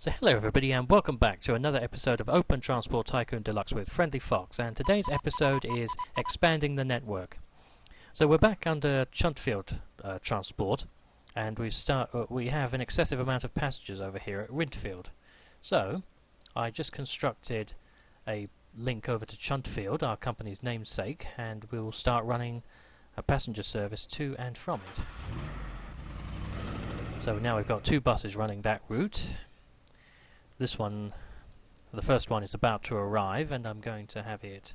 So hello everybody and welcome back to another episode of Open Transport Tycoon Deluxe with Friendly Fox, and today's episode is expanding the network. So we're back under Chuntfield Transport, and we have an excessive amount of passengers over here at Wrintfield. So I just constructed a link over to Chuntfield, our company's namesake, and we will start running a passenger service to and from it. So now we've got two buses running that route. This one, the first one, is about to arrive, and I'm going to have it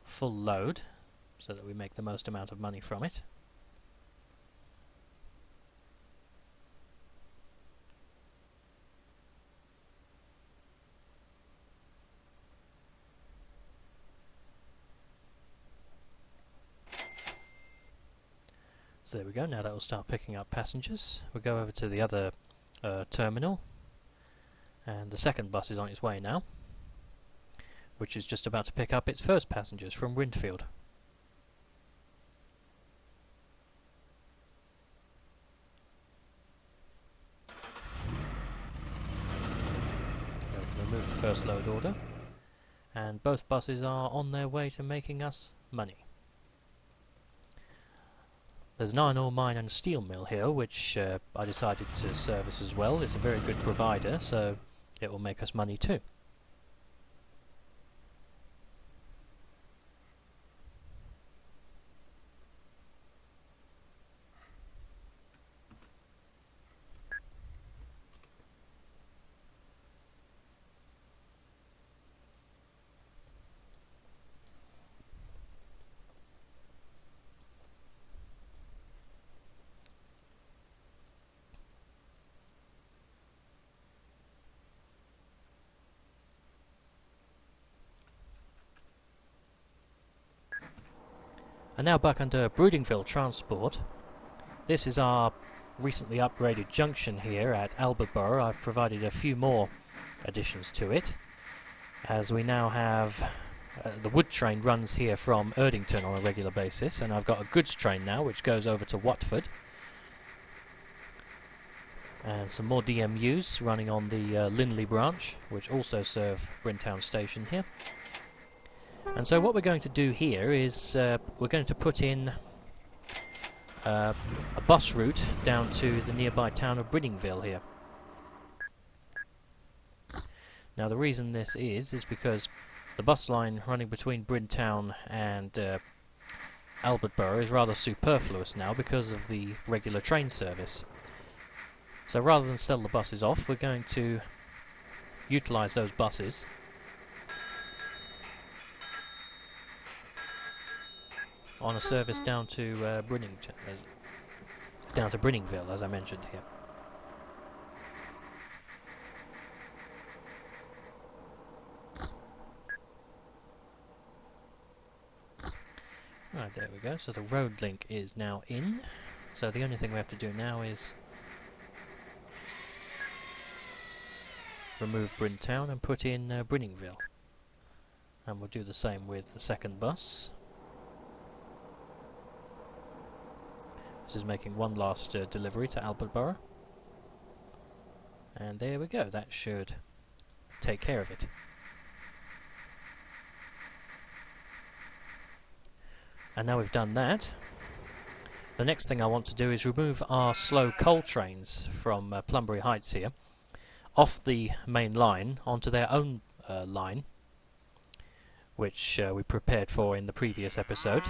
full load so that we make the most amount of money from it. So there we go, now that will start picking up passengers. We'll go over to the other terminal. And the second bus is on its way now, which is just about to pick up its first passengers from Wrintfield. Remove the first load order, and both buses are on their way to making us money. There's an iron ore mine and steel mill here, which I decided to service as well. It's a very good provider, so it will make us money too. And now back under Brudingville Transport. This is our recently upgraded junction here at Albertborough. I've provided a few more additions to it, as we now have the wood train runs here from Eardington on a regular basis, and I've got a goods train now which goes over to Watford, and some more DMUs running on the Lindley branch, which also serve Brintown station here. And so what we're going to do here is we're going to put in a bus route down to the nearby town of Brinningville here. Now the reason this is because the bus line running between Brintown and Albertborough is rather superfluous now because of the regular train service. So rather than sell the buses off, we're going to utilise those buses on a service down to Brinningville, as I mentioned here. Right, there we go. So the road link is now in. So the only thing we have to do now is remove Brintown and put in Brinningville. And we'll do the same with the second bus. This is making one last delivery to Albertborough. And there we go, that should take care of it. And now we've done that, the next thing I want to do is remove our slow coal trains from Plumbury Heights here, off the main line onto their own line, which we prepared for in the previous episode.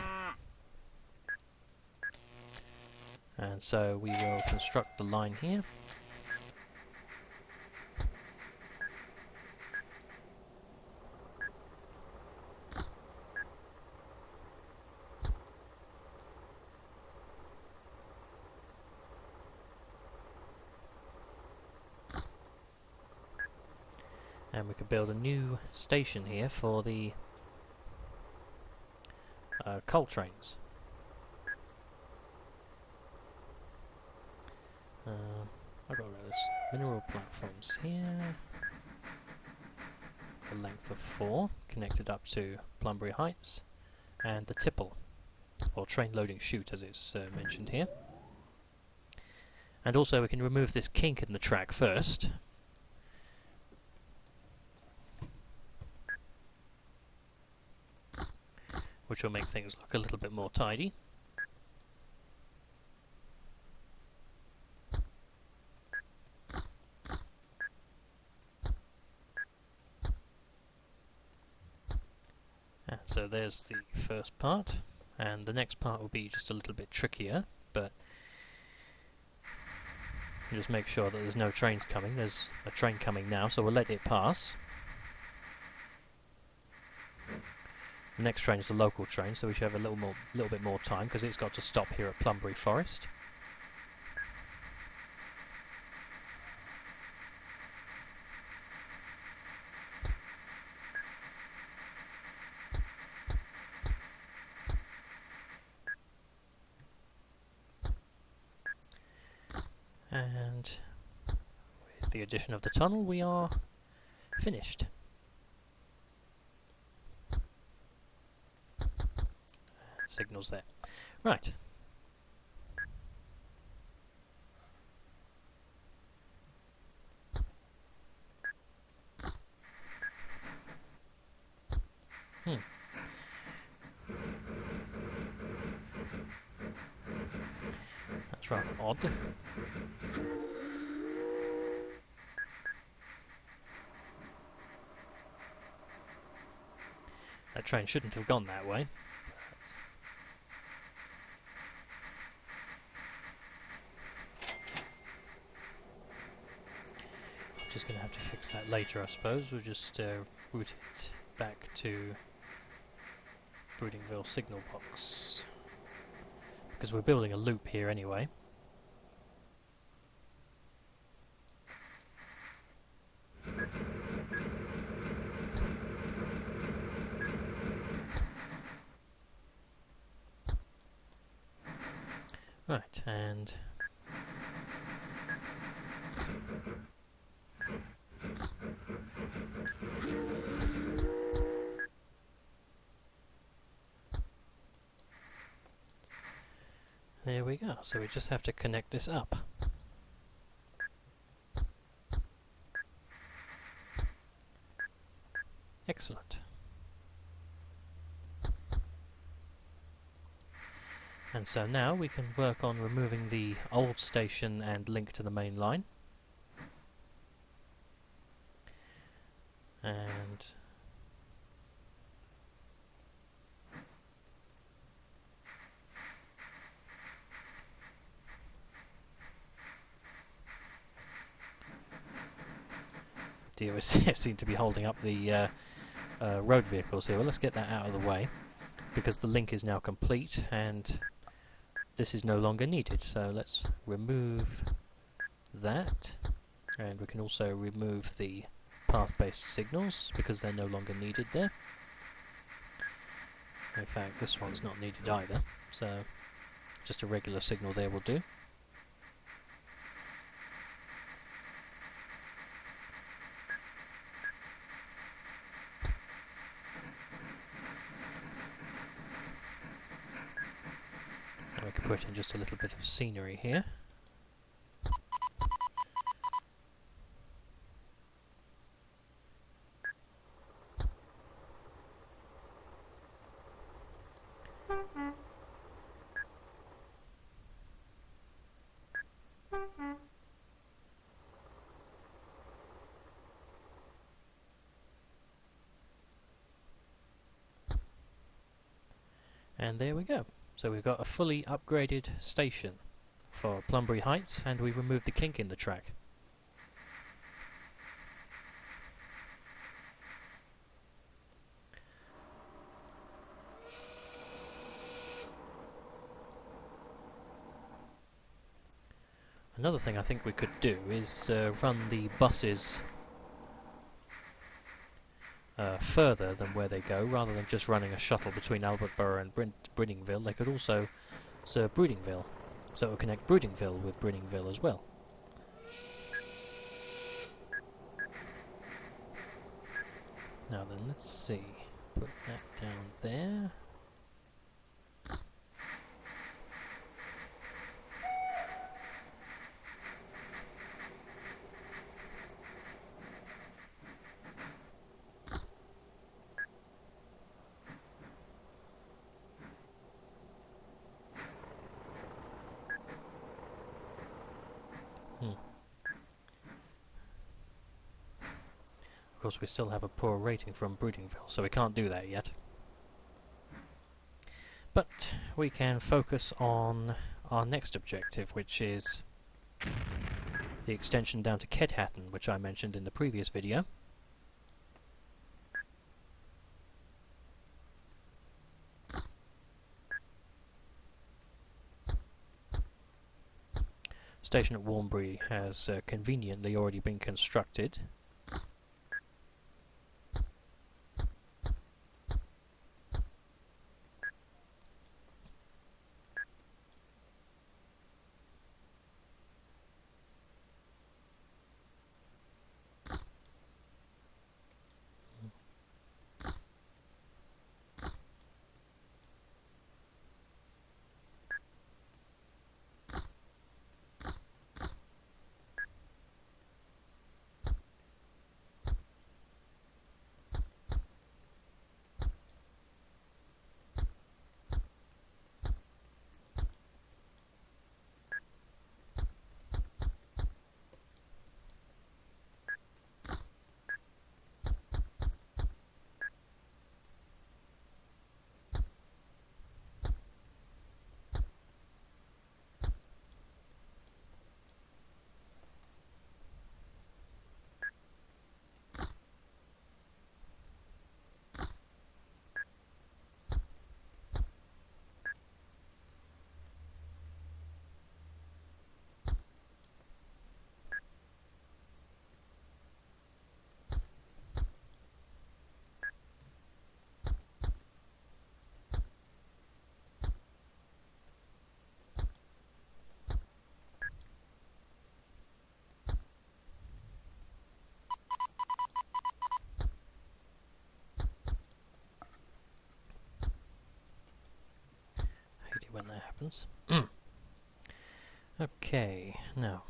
And so we will construct the line here. And we could build a new station here for the coal trains. I've got those mineral platforms here, a length of 4, connected up to Plumbury Heights, and the tipple, or train loading chute as it's mentioned here. And also we can remove this kink in the track first. Which will make things look a little bit more tidy. And so there's the first part, and the next part will be just a little bit trickier, but just make sure that there's no trains coming. There's a train coming now, so we'll let it pass. The next train is a local train, so we should have a little bit more time because it's got to stop here at Plumbury Forest. And with the addition of the tunnel, we are finished. Signals there. Right. That's rather odd. That train shouldn't have gone that way. Just going to have to fix that later, I suppose. We'll just route it back to Brudingville signal box, because we're building a loop here anyway. Right, and there we go. So we just have to connect this up. Excellent. And so now we can work on removing the old station and link to the main line. And DOS seem to be holding up the road vehicles here. Well, let's get that out of the way, because the link is now complete and this is no longer needed. So let's remove that, and we can also remove the path-based signals because they're no longer needed there. In fact, this one's not needed either, so just a regular signal there will do. And we can put in just a little bit of scenery here. And there we go. So we've got a fully upgraded station for Plumbury Heights, and we've removed the kink in the track. Another thing I think we could do is run the buses further than where they go, rather than just running a shuttle between Albertborough and Brinningville. They could also serve Brudingville, so it will connect Brudingville with Brinningville as well. Now then, let's see. Put that down there. course, we still have a poor rating from Brudingville, so we can't do that yet. But we can focus on our next objective, which is the extension down to Kedhattan, which I mentioned in the previous video. Station at Warnbury has conveniently already been constructed. When that happens. Okay, now.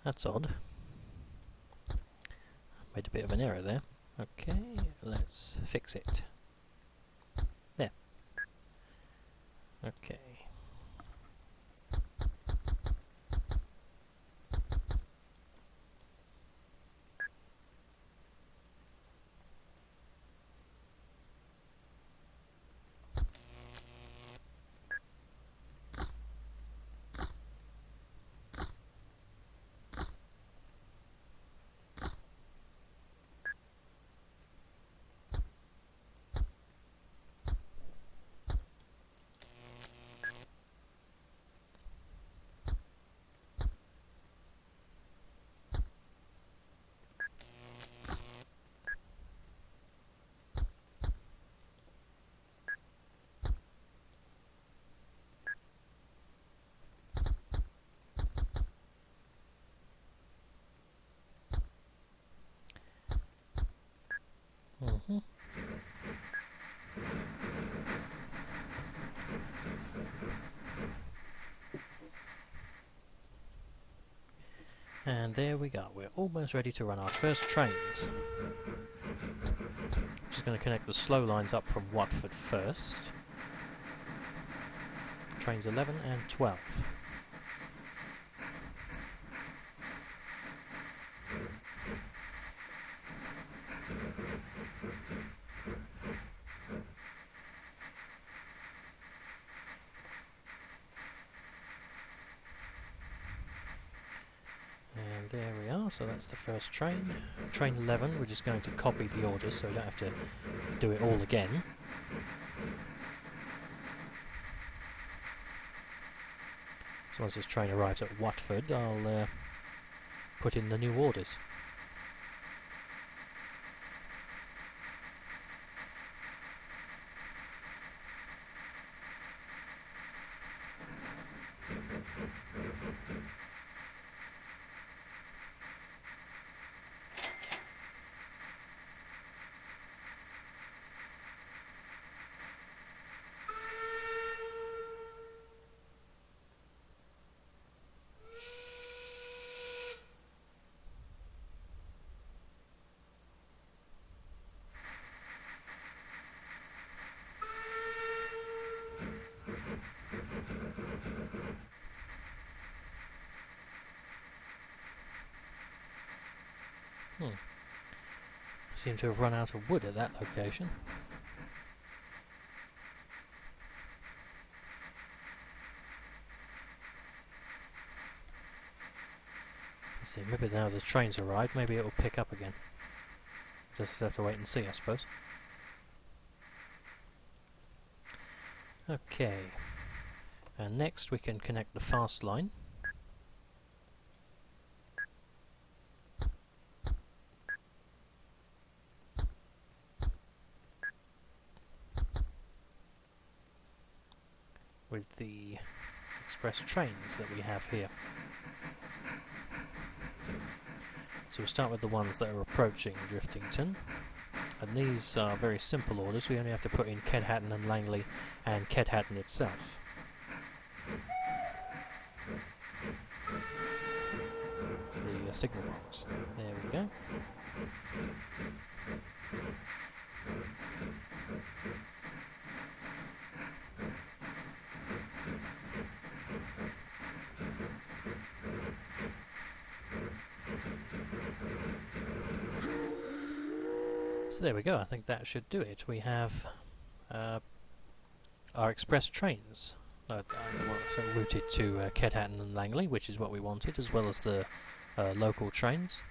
That's odd. Made a bit of an error there. Okay, let's fix it. There. Okay. And there we go, we're almost ready to run our first trains. Just going to connect the slow lines up from Watford first. Trains 11 and 12. And there we are. are, so that's the first train. Train 11, we're just going to copy the order so we don't have to do it all again. So once this train arrives at Watford, I'll put in the new orders. Seem to have run out of wood at that location. Let's see, maybe now the train's arrived, maybe it'll pick up again. Just have to wait and see, I suppose. Okay, and next we can connect the fast line. With the express trains that we have here. So we'll start with the ones that are approaching Driftington, and these are very simple orders. We only have to put in Kedhattan and Langley and Kenhaton itself. The signal box. There we go. So there we go, I think that should do it. We have our express trains routed to Kedhattan and Langley, which is what we wanted, as well as the local trains.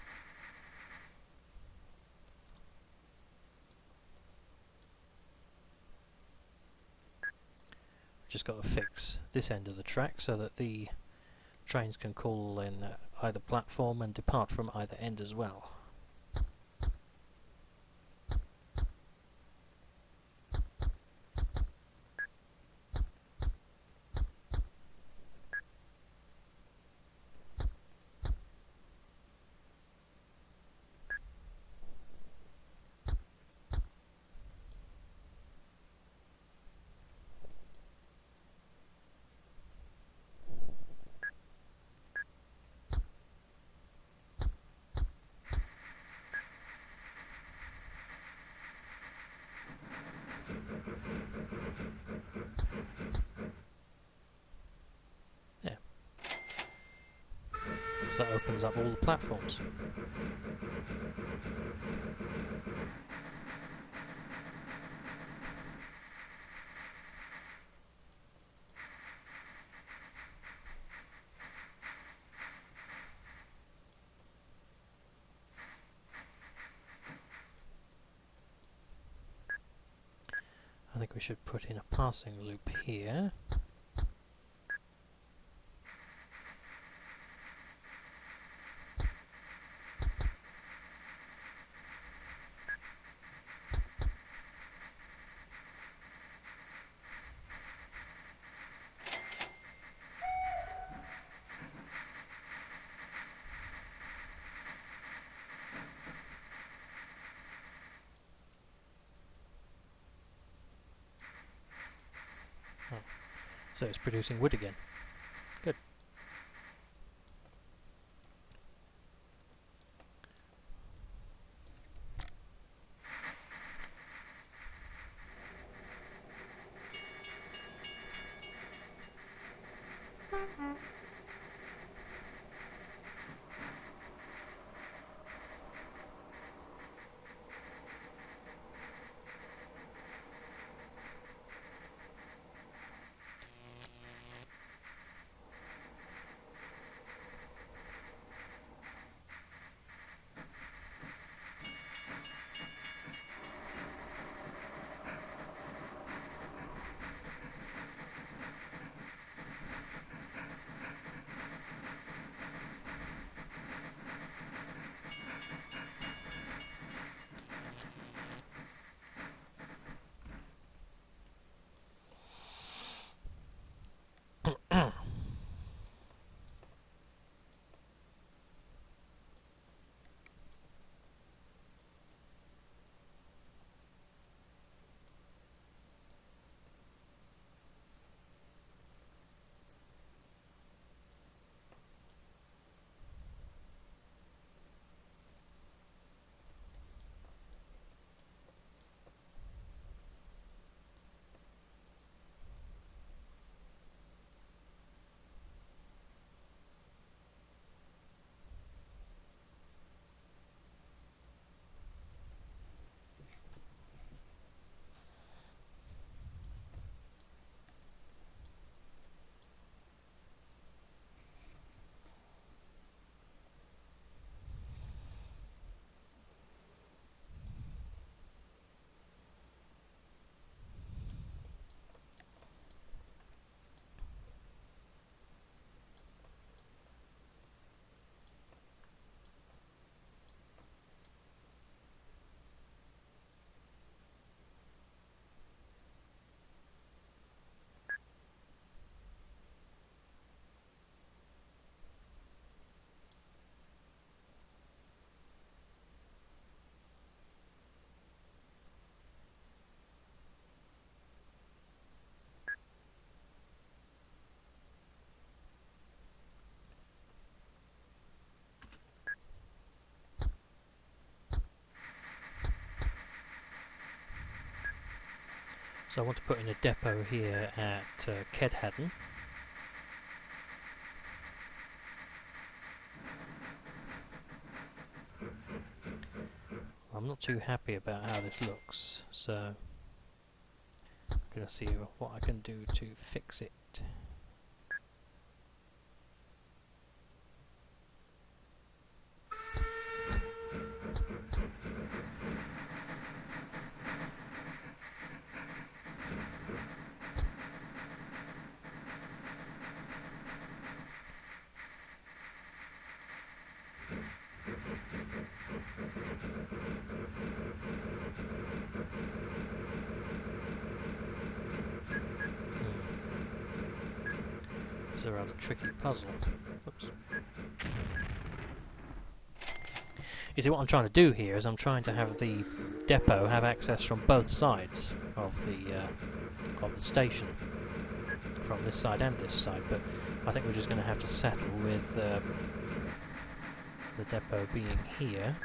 Just got to fix this end of the track so that the trains can call in either platform and depart from either end as well. So that opens up all the platforms. I think we should put in a passing loop here. So it's producing wood again. Good. So I want to put in a depot here at Kedhattan. I'm not too happy about how this looks, so I'm going to see what I can do to fix it. It's a rather tricky puzzle. Oops. You see, what I'm trying to do here is I'm trying to have the depot have access from both sides of the station, from this side and this side. But I think we're just going to have to settle with the depot being here,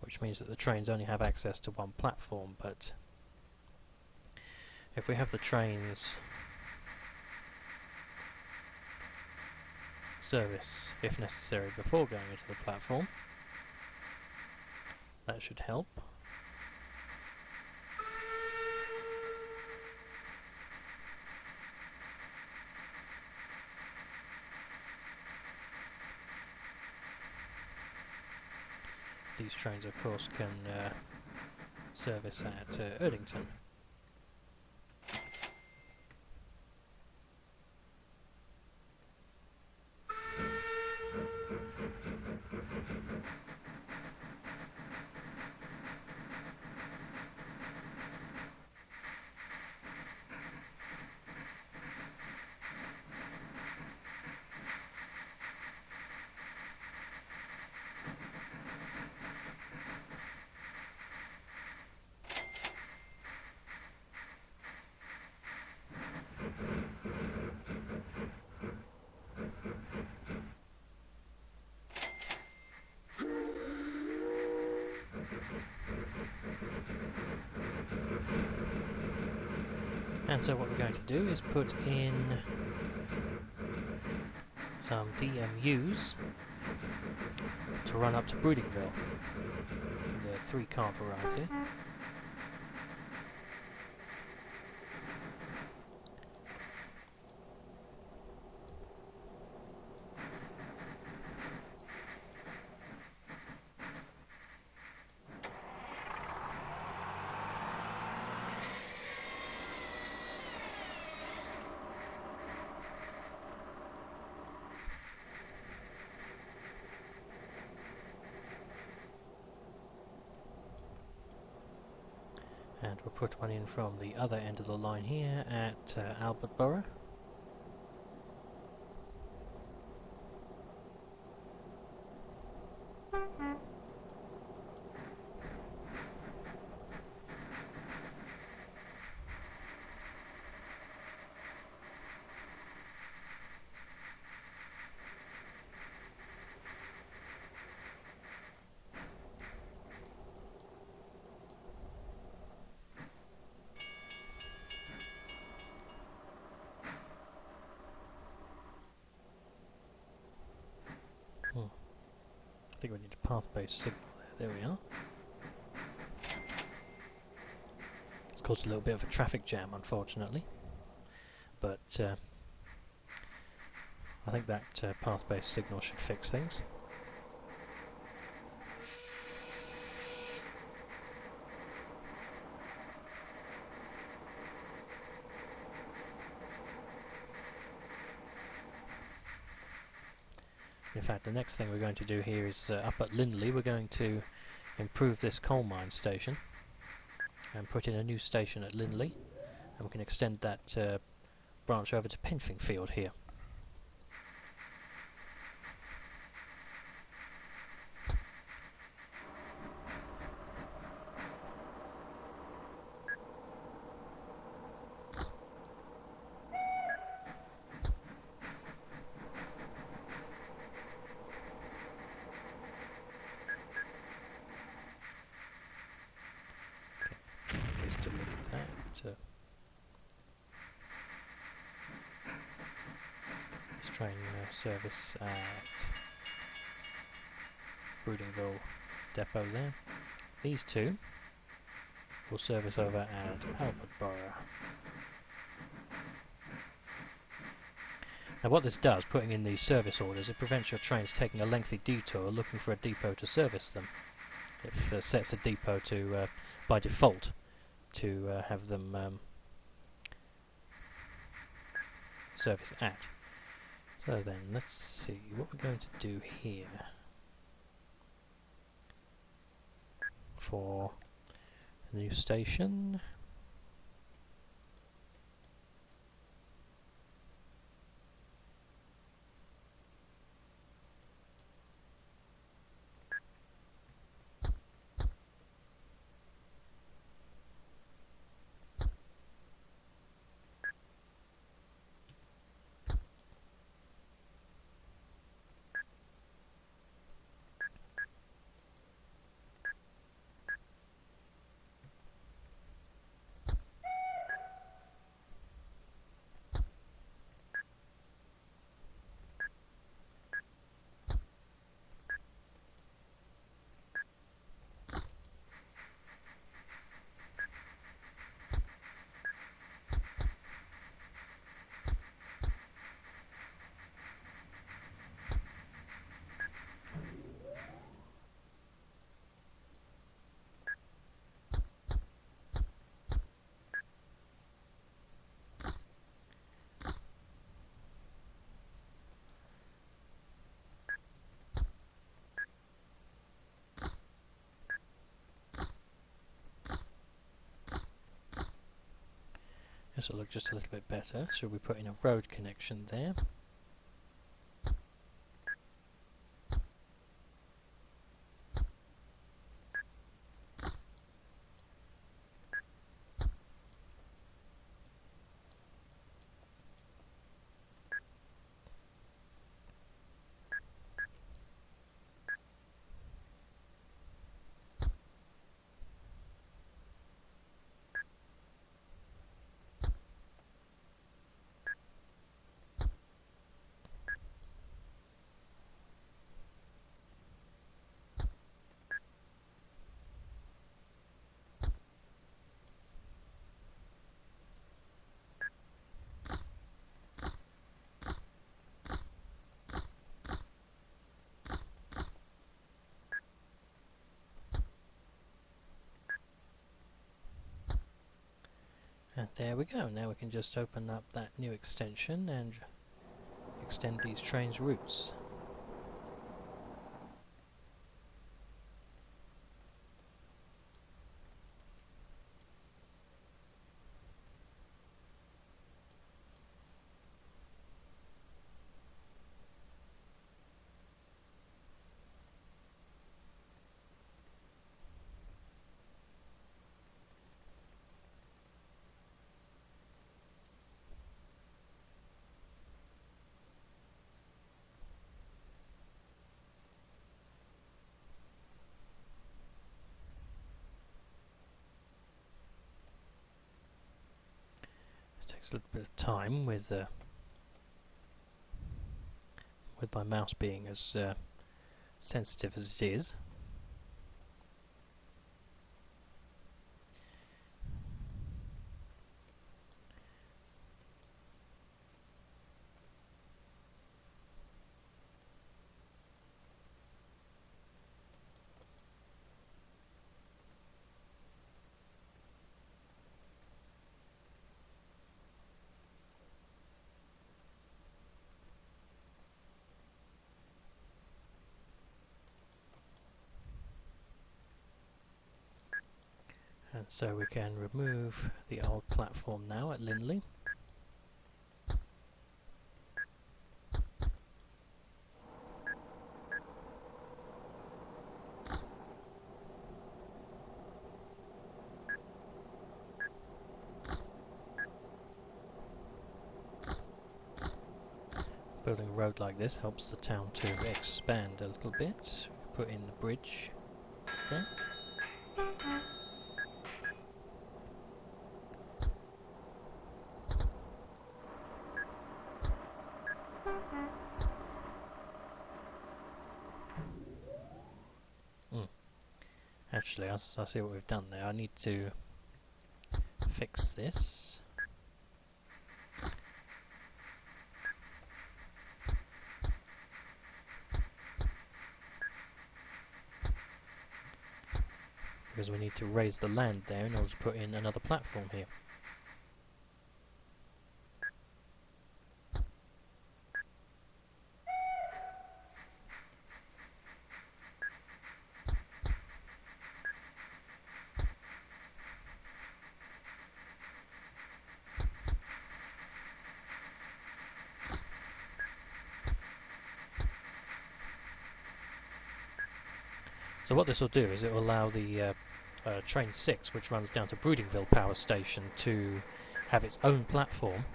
which means that the trains only have access to one platform. But if we have the trains service, if necessary, before going into the platform, that should help. These trains, of course, can service at Eardington. And so what we're going to do is put in some DMUs to run up to Brudingville, the 3-car variety. And we'll put one in from the other end of the line here at Albertborough. I think we need a path-based signal there. There we are. It's caused a little bit of a traffic jam, unfortunately. But I think that path-based signal should fix things. In fact, the next thing we're going to do here is up at Lindley. We're going to improve this coal mine station and put in a new station at Lindley, and we can extend that branch over to Penfingfield here. train service at Brudingville depot there. These two will service over at Albertborough. Now what this does, putting in these service orders, it prevents your trains taking a lengthy detour looking for a depot to service them. It sets a depot to, by default, to have them service at. So then, let's see what we're going to do here for a new station. This will look just a little bit better, so we put in a road connection there. And there we go. Now we can just open up that new extension and extend these trains' routes. Takes a little bit of time with my mouse being as sensitive as it is. And so we can remove the old platform now at Lindley. Building a road like this helps the town to expand a little bit. Put in the bridge there. Actually, I see what we've done there. I need to fix this. Because we need to raise the land there in order to put in another platform here. So what this will do is it will allow the train 6, which runs down to Brudingville power station, to have its own platform,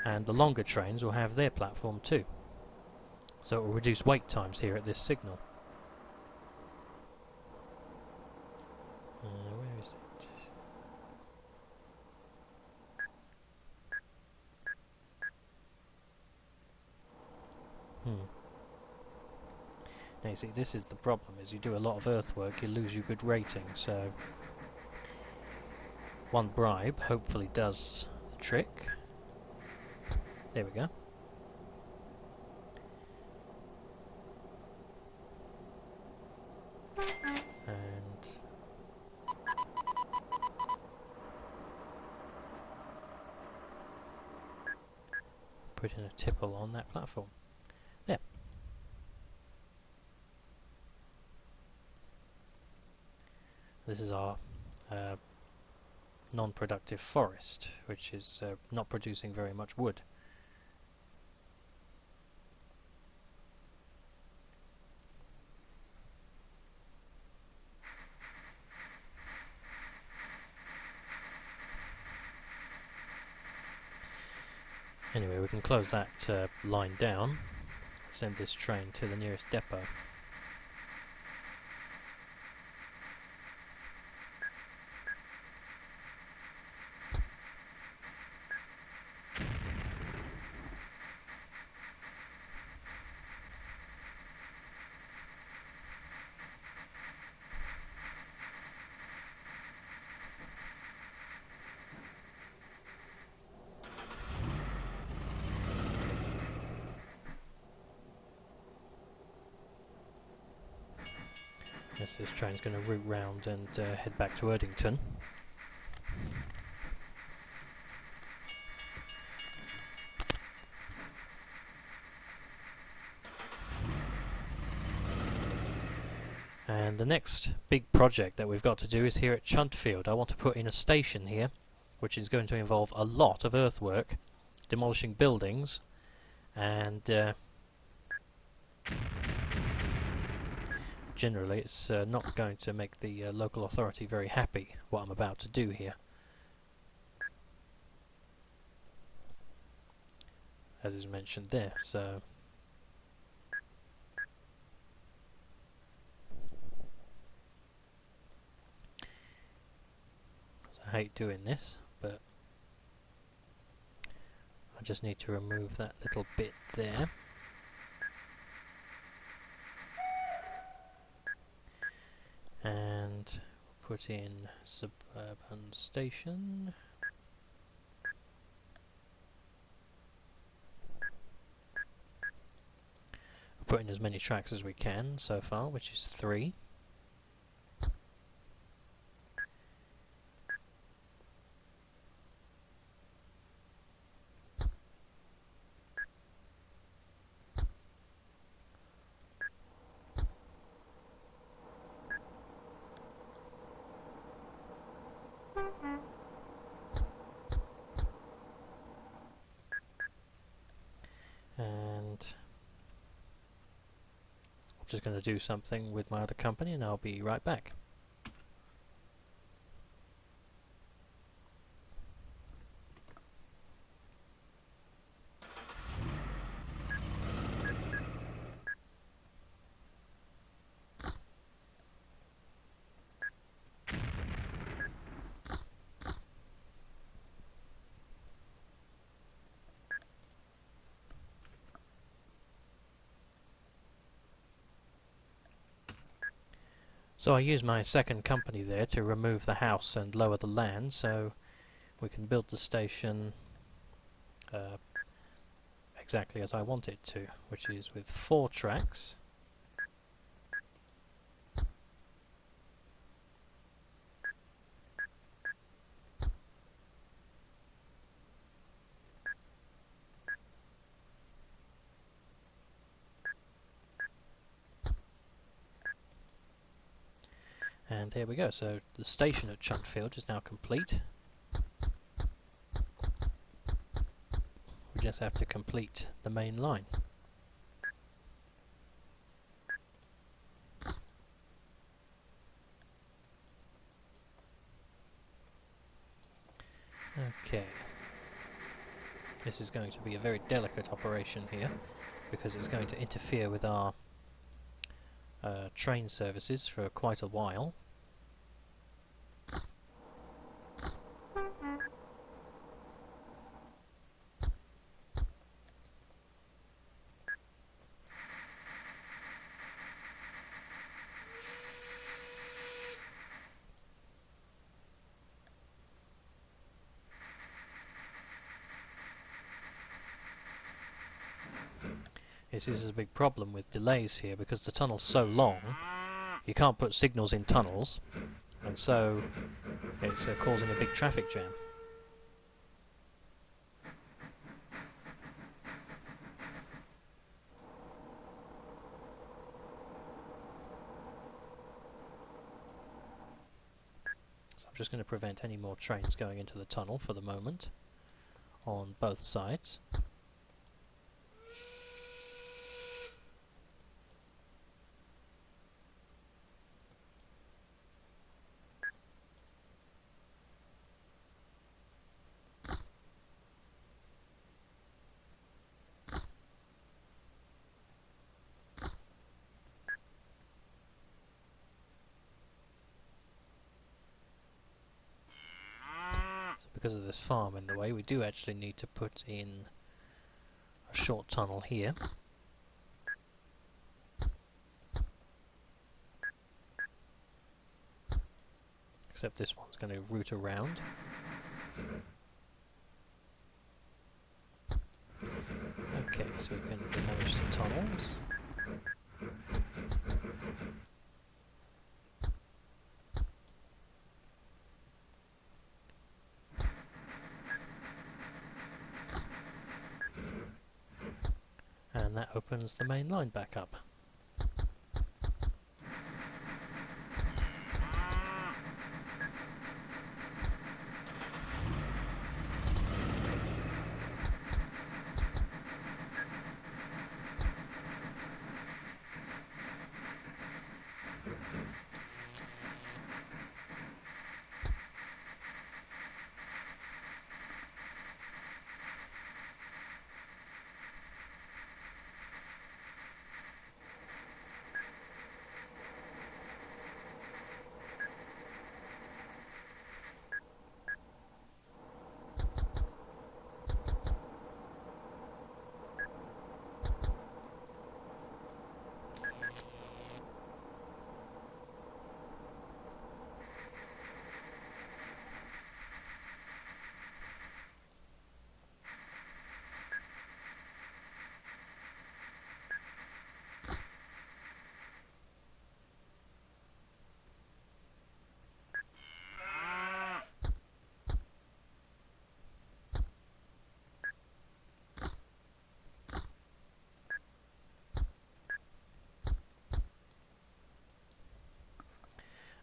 and the longer trains will have their platform too. So it will reduce wait times here at this signal. Where is it? Now you see, this is the problem, is you do a lot of earthwork, you lose your good rating, so one bribe hopefully does the trick. There we go. And put in a tipple on that platform. There. This is our non-productive forest, which is not producing very much wood. Anyway, we can close that line down, send this train to the nearest depot. Yes, this train's going to route round and head back to Eardington. And the next big project that we've got to do is here at Chuntfield. I want to put in a station here, which is going to involve a lot of earthwork, demolishing buildings, and generally it's not going to make the local authority very happy what I'm about to do here. As is mentioned there, so I hate doing this, but I just need to remove that little bit there. And put in suburban station. We'll put in as many tracks as we can so far, which is 3. And I'm just going to do something with my other company and I'll be right back. So I use my second company there to remove the house and lower the land so we can build the station exactly as I want it to, which is with 4 tracks. And there we go, so the station at Chuntfield is now complete. We just have to complete the main line. Okay. This is going to be a very delicate operation here, because it's going to interfere with our train services for quite a while. This is a big problem with delays here because the tunnel's so long, you can't put signals in tunnels, and so it's causing a big traffic jam. So I'm just going to prevent any more trains going into the tunnel for the moment on both sides. Because of this farm in the way, we do actually need to put in a short tunnel here. Except this one's going to route around. Okay, so we can demolish the tunnels. And that opens the main line back up.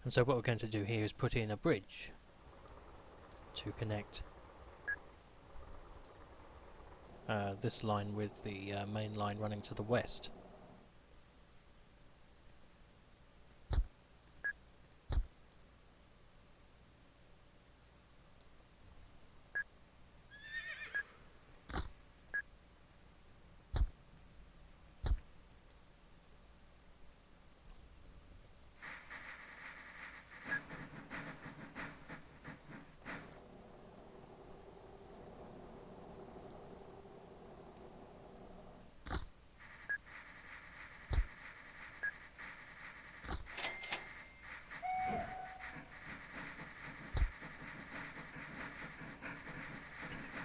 And so what we're going to do here is put in a bridge to connect this line with the main line running to the west.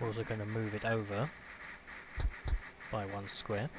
We're also going to move it over by 1 square.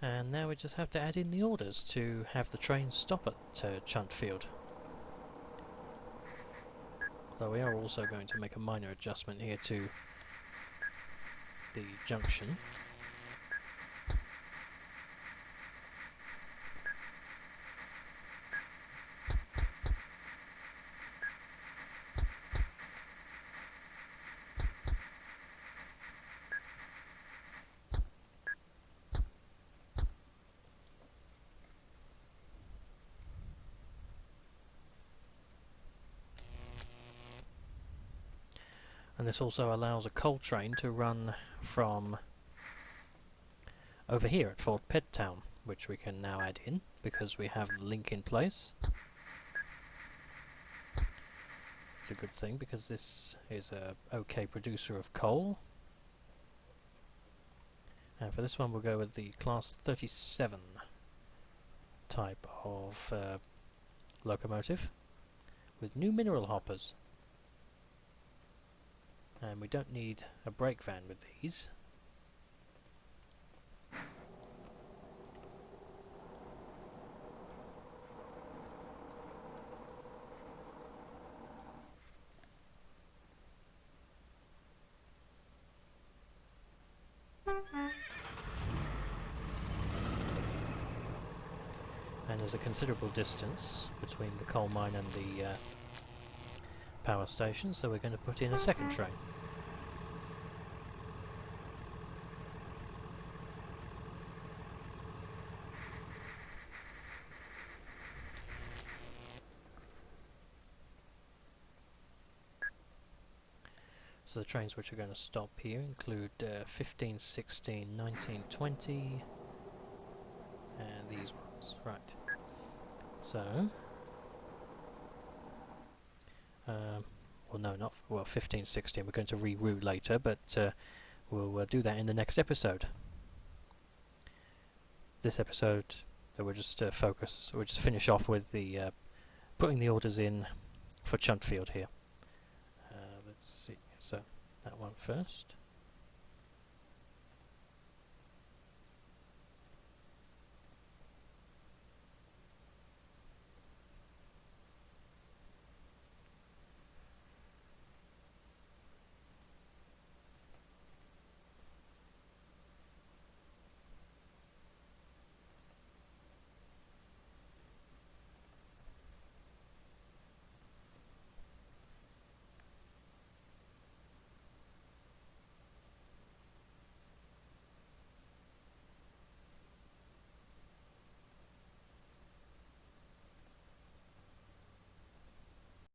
And now we just have to add in the orders to have the train stop at Chuntfield. Though we are also going to make a minor adjustment here to the junction. And this also allows a coal train to run from over here at Fort Pedtown, which we can now add in because we have the link in place. It's a good thing because this is a OK producer of coal. And for this one we'll go with the Class 37 type of locomotive with new mineral hoppers. And we don't need a brake van with these. And there's a considerable distance between the coal mine and the power station, so we're going to put in a second train. So the trains which are going to stop here include 15, 16, 19, 20, and these ones. Right. So, well, no, not, well, 15, 16, we're going to reroute later, but we'll do that in the next episode. This episode, that we'll just we'll just finish off with the putting the orders in for Chuntfield here. Let's see, so that one first.